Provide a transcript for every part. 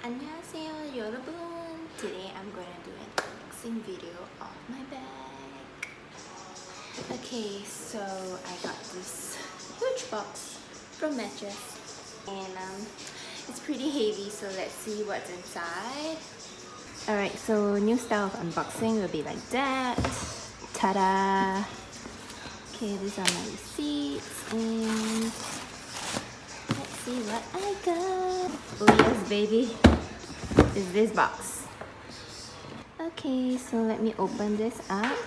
안녕하세요 여러분. Today I'm gonna do an unboxing video of my bag. Okay, so I got this huge box from Matches and it's pretty heavy, so let's see what's inside. Alright, so new style of unboxing will be like that. Ta-da! Okay, these are my receipts and let's see what I got. Oh yes baby, is this box. Okay, so let me open this up.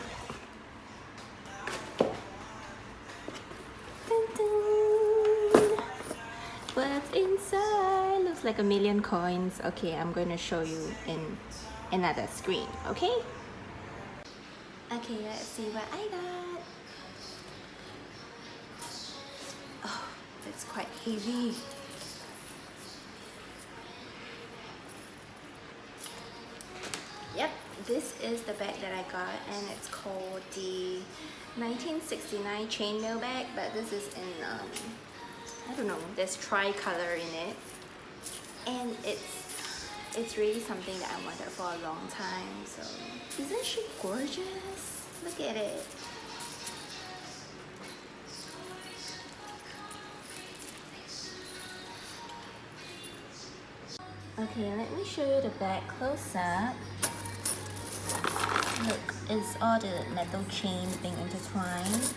Dun, dun. What's inside? Looks like a million coins. Okay, I'm going to show you in another screen, okay? Okay, let's see what I got. Oh, that's quite heavy. Yep, this is the bag that I got and it's called the 1969 Chainmail bag, but this is in, I don't know, there's tri-color in it. And it's really something that I wanted for a long time, so isn't she gorgeous? Look at it. Okay, let me show you the bag close up. Look, it's all the metal chains being intertwined,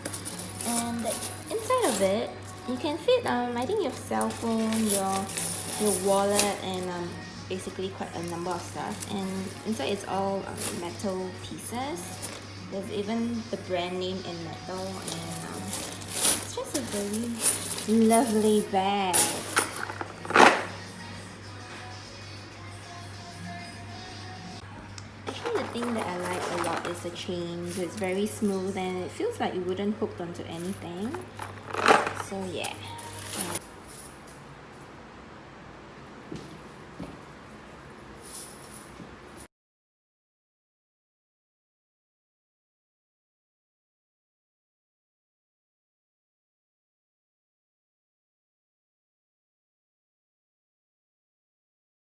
and inside of it you can fit I think your cell phone, your wallet, and basically quite a number of stuff. And inside it's all metal pieces. There's even the brand name in metal, and it's just a very lovely bag. Actually, the thing that I like a lot is the chain. It's very smooth and it feels like it wouldn't hook onto anything. So yeah.